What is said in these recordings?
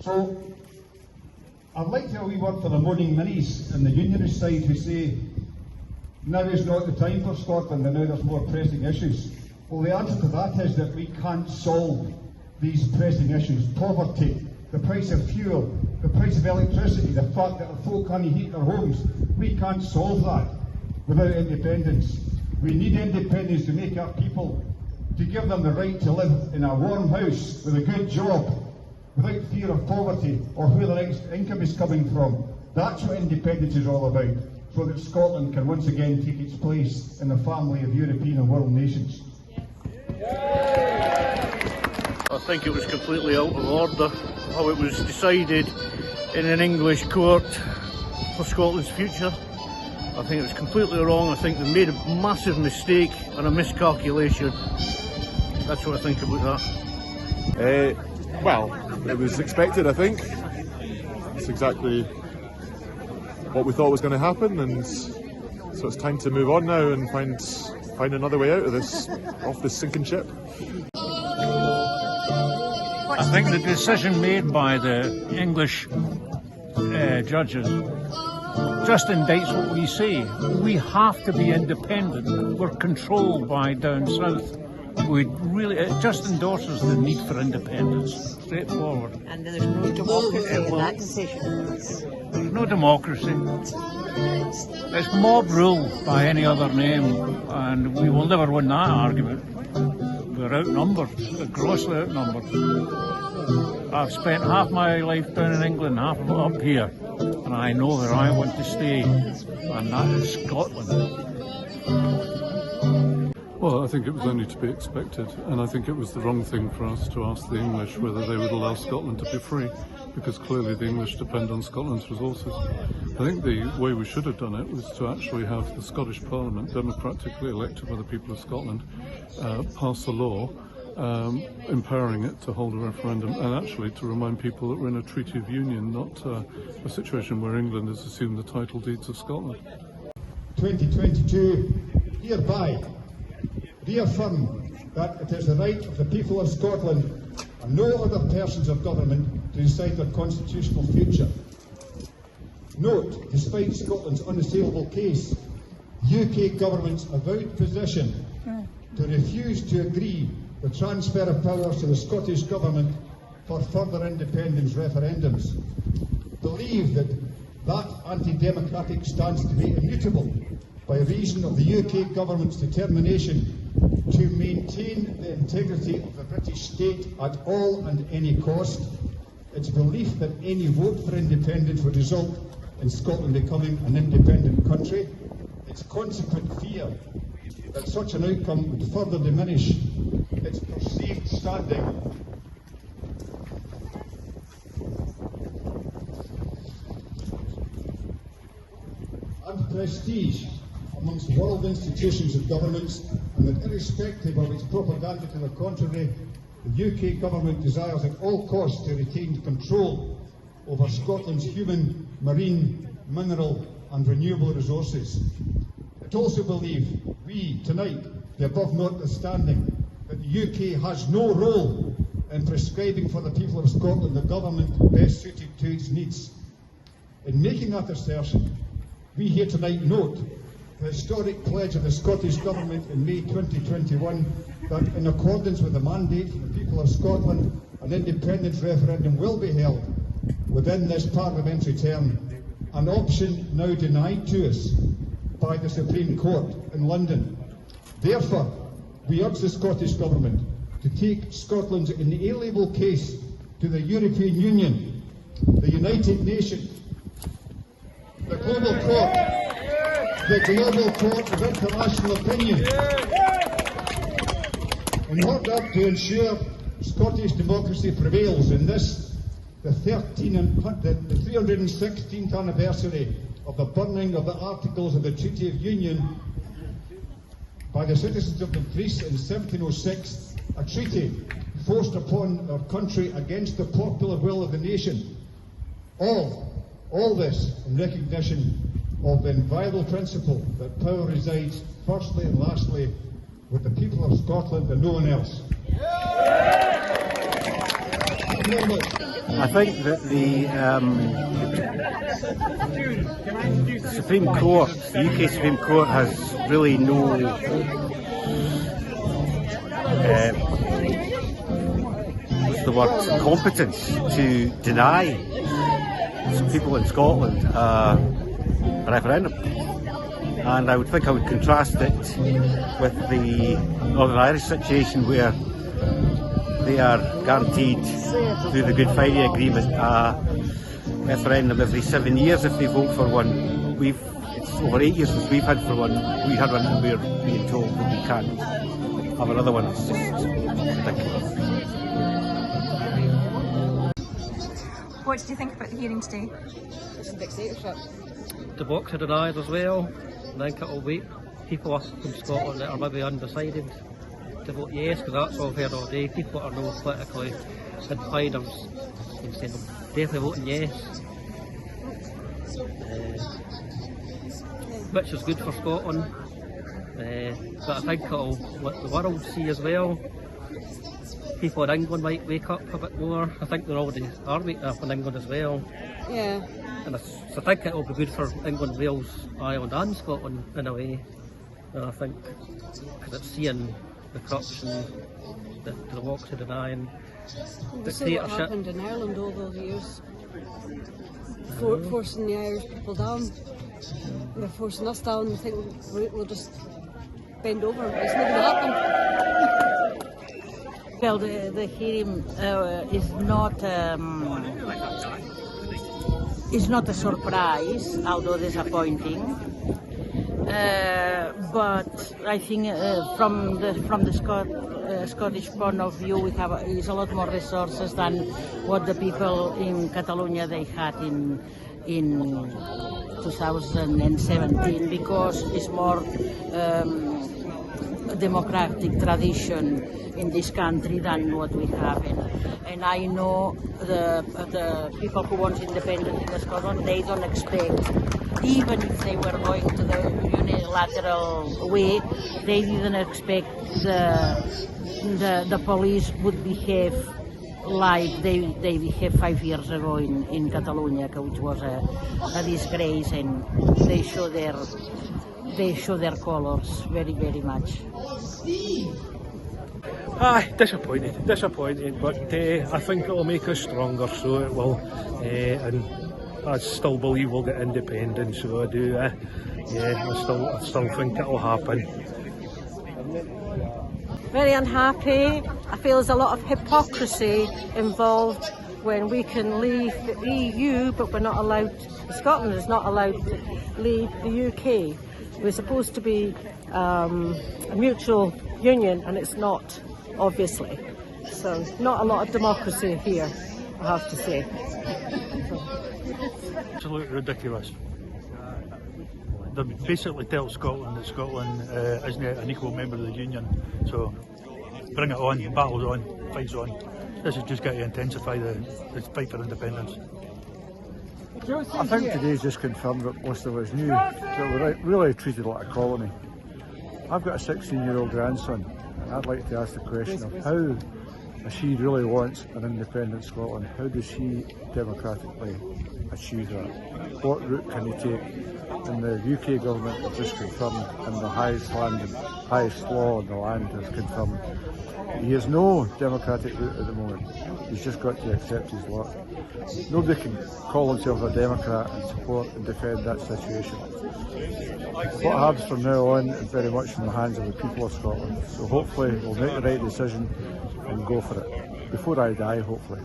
So I'd like to a wee word for the moaning minis and the unionist side who say now is not the time for Scotland and now there's more pressing issues. Well, the answer to that is that we can't solve these pressing issues. Poverty, the price of fuel, the price of electricity, the fact that our folk can't heat their homes. We can't solve that without independence. We need independence to make our people, to give them the right to live in a warm house with a good job, without fear of poverty or where the next income is coming from. That's what independence is all about, so that Scotland can once again take its place in the family of European and world nations. I think it was completely out of order how it was decided in an English court for Scotland's future. I think it was completely wrong. I think they made a massive mistake and a miscalculation. That's what I think about that. Well, it was expected, I think. It's exactly what we thought was going to happen, and so it's time to move on now and find another way out of this, off this sinking ship. I think the decision made by the English judges just indicts what we say. We have to be independent. We're controlled by down south. It just endorses the need for independence, straightforward. And there's no democracy in that decision. There's no democracy. It's mob rule by any other name, and we will never win that argument. We're outnumbered, grossly outnumbered. I've spent half my life down in England, half of it up here, and I know where I want to stay, and that is Scotland. Well, I think it was only to be expected, and I think it was the wrong thing for us to ask the English whether they would allow Scotland to be free, because clearly the English depend on Scotland's resources. I think the way we should have done it was to actually have the Scottish Parliament, democratically elected by the people of Scotland, pass a law empowering it to hold a referendum, and actually to remind people that we're in a treaty of union, not a situation where England has assumed the title deeds of Scotland. 2022 hereby reaffirm that it is the right of the people of Scotland and no other persons of government to decide their constitutional future. Note, despite Scotland's unassailable case, UK government's avowed position to refuse to agree the transfer of powers to the Scottish Government for further independence referendums, believe that anti-democratic stance to be immutable by reason of the UK Government's determination to maintain the integrity of the British state at all and any cost, its belief that any vote for independence would result in Scotland becoming an independent country, its consequent fear that such an outcome would further diminish its perceived standing and prestige amongst world institutions and governments, and that irrespective of its propaganda to the contrary, the UK government desires at all costs to retain control over Scotland's human, marine, mineral and renewable resources. It also believes, we tonight, the above notwithstanding, that the UK has no role in prescribing for the people of Scotland the government best suited to its needs. In making that assertion, we here tonight note the historic pledge of the Scottish Government in May 2021 that in accordance with the mandate for the people of Scotland, an independence referendum will be held within this parliamentary term, an option now denied to us by the Supreme Court in London. Therefore, we urge the Scottish Government to take Scotland's inalienable case to the European Union, the United Nations, the Global Court of International Opinion, in order to ensure Scottish democracy prevails in this, the 316th anniversary of the burning of the Articles of the Treaty of Union by the citizens of Dumfries in 1706, a treaty forced upon our country against the popular will of the nation. All this in recognition of the inviolable principle that power resides firstly and lastly with the people of Scotland and no one else. Thank you very much. I think that the Supreme Court, the UK Supreme Court, has really no what's the word, competence to deny people in Scotland a referendum. And I would think I would contrast it with the Northern Irish situation, where they are guaranteed through the Good Friday Agreement a referendum every 7 years if they vote for one. It's over 8 years since we've had one, and we're being told that we can't have another one. It's just ridiculous. What did you think about the hearing today? It's a dictatorship. The box are denied as well. I think it'll wait people up from Scotland that are maybe undecided to vote yes, because that's all I've heard all day. People that are not politically inclined have been saying definitely voting yes. Which is good for Scotland. But I think it'll let the world see as well. People in England might wake up a bit more. I think they already are waking up in England as well. Yeah. And I think it'll be good for England, Wales, Ireland and Scotland in a way. And I think, because it's seeing the corruption, the walks of denying, We see what happened in Ireland all those years. Forcing the Irish people down. They're forcing us down. We think we'll just bend over. It's not going to happen. Well, the hearing is not a surprise, although disappointing. But I think from the Scottish point of view, we have is a lot more resources than what the people in Catalonia they had in 2017, because it's more democratic tradition in this country than what we have. And I know the people who want independence in Scotland, they don't expect, even if they were going to the unilateral way, they didn't expect the police would behave like they behaved 5 years ago in Catalonia, which was a disgrace, and they show their colours very, very much. Disappointed, but I think it'll make us stronger, so it will, and I still believe we'll get independence, so I do, I still think it'll happen. Very unhappy. I feel there's a lot of hypocrisy involved when we can leave the EU, but we're not allowed, Scotland is not allowed to leave the UK. We're supposed to be a mutual union, and it's not, obviously. So not a lot of democracy here, I have to say. Absolutely ridiculous. They basically tell Scotland that Scotland isn't an equal member of the Union, so bring it on, battles on, fights on. This is just going to intensify the fight for independence. I think today's just confirmed what most of us knew, that we're really treated like a colony. I've got a 16-year-old grandson, and I'd like to ask the question of how she really wants an independent Scotland. How does she democratically achieve that? What route can he take? And the UK government has just confirmed, and the highest law in the land has confirmed, he has no democratic route at the moment. He's just got to accept his lot. Nobody can call himself a Democrat and support and defend that situation. What happens from now on is very much in the hands of the people of Scotland. So hopefully we'll make the right decision and go for it. Before I die, hopefully.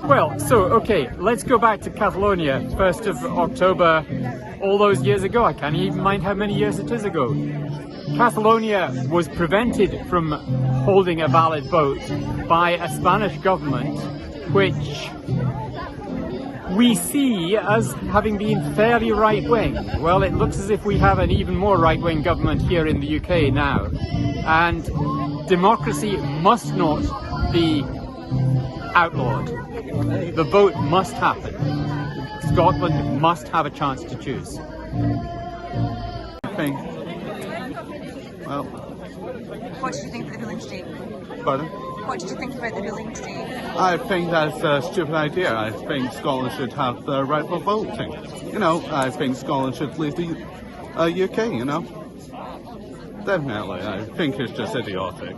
Well, so, okay, let's go back to Catalonia, 1st of October, all those years ago. I can't even mind how many years it is ago. Catalonia was prevented from holding a valid vote by a Spanish government, which we see as having been fairly right-wing. Well, it looks as if we have an even more right-wing government here in the UK now. And democracy must not be outlawed. The vote must happen. Scotland must have a chance to choose. What did you think of the ruling today? Pardon? What did you think about the ruling today? I think that's a stupid idea. I think Scotland should have the right for voting. You know, I think Scotland should leave the UK, you know. Definitely, I think it's just idiotic.